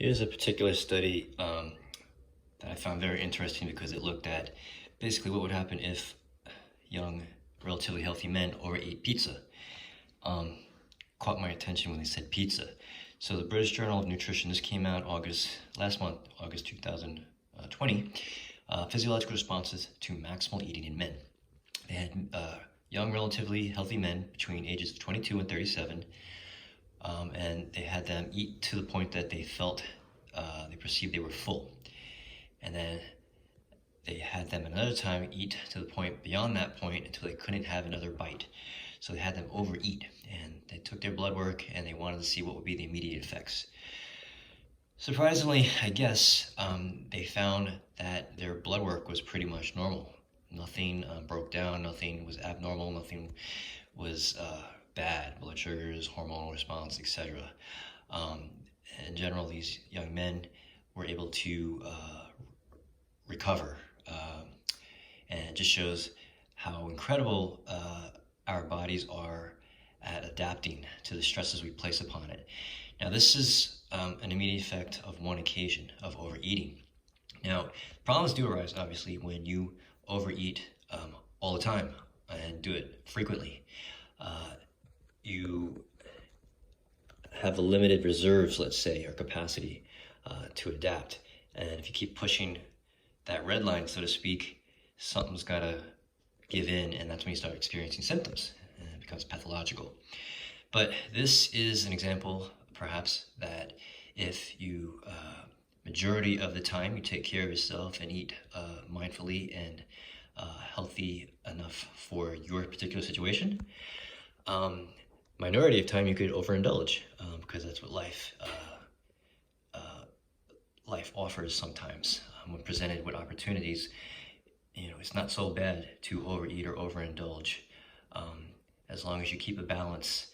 Here's a particular study that I found very interesting because it looked at basically what would happen if young, relatively healthy men overate pizza. Caught my attention when they said pizza. So the British Journal of Nutrition, this came out last month, August 2020, physiological responses to maximal eating in men. They had young, relatively healthy men between ages of 22 and 37, and they had them eat to the point that they felt, they perceived they were full. And then they had them another time eat to the point beyond that point until they couldn't have another bite. So they had them overeat, and they took their blood work and they wanted to see what would be the immediate effects. Surprisingly, I guess, they found that their blood work was pretty much normal. Nothing broke down, nothing was abnormal, nothing was bad, blood sugars, hormonal response, etc. In general, these young men were able to recover, and it just shows how incredible our bodies are at adapting to the stresses we place upon it. Now, this is an immediate effect of one occasion of overeating. Now, problems do arise, obviously, when you overeat all the time and do it frequently. You have a limited reserves, let's say, or capacity to adapt. And if you keep pushing that red line, so to speak, something's got to give in, and that's when you start experiencing symptoms, and it becomes pathological. But this is an example, perhaps, that if you, majority of the time, you take care of yourself and eat mindfully and healthy enough for your particular situation, minority of time you could overindulge, because that's what life offers sometimes. When presented with opportunities, it's not so bad to overeat or overindulge, as long as you keep a balance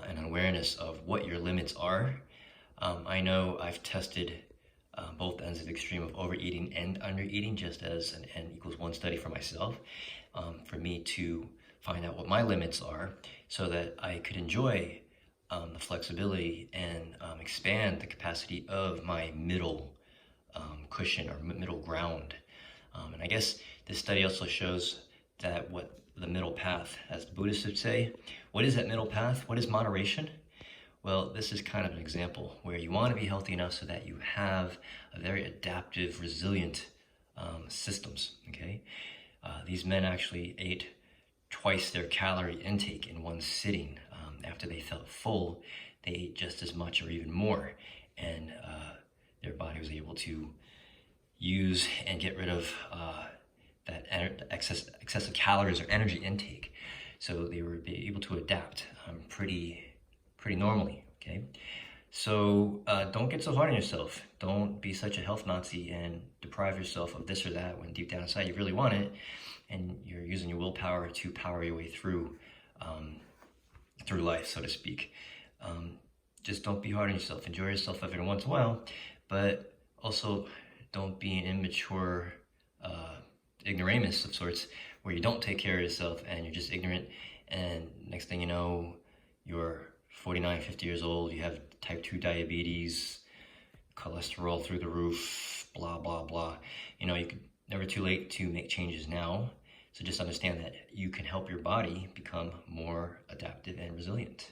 and an awareness of what your limits are. I know I've tested both ends of the extreme of overeating and undereating, just as an N=1 study for myself, for me to find out what my limits are so that I could enjoy the flexibility and expand the capacity of my middle cushion or middle ground. And I guess this study also shows that what the middle path, as the Buddhists would say, what is that middle path? What is moderation? Well, this is kind of an example where you want to be healthy enough so that you have a very adaptive, resilient systems, okay? These men actually ate twice their calorie intake in one sitting. After they felt full, they ate just as much or even more, and their body was able to use and get rid of that excessive calories or energy intake. So they were able to adapt pretty normally, okay? So don't get so hard on yourself. Don't be such a health Nazi and deprive yourself of this or that when deep down inside you really want it, and you're using your willpower to power your way through life, so to speak. Just don't be hard on yourself. Enjoy yourself every once in a while, but also don't be an immature ignoramus of sorts, where you don't take care of yourself and you're just ignorant, and next thing you know, you're 49, 50 years old, you have type 2 diabetes, cholesterol through the roof, blah, blah, blah. Never too late to make changes now. So just understand that you can help your body become more adaptive and resilient.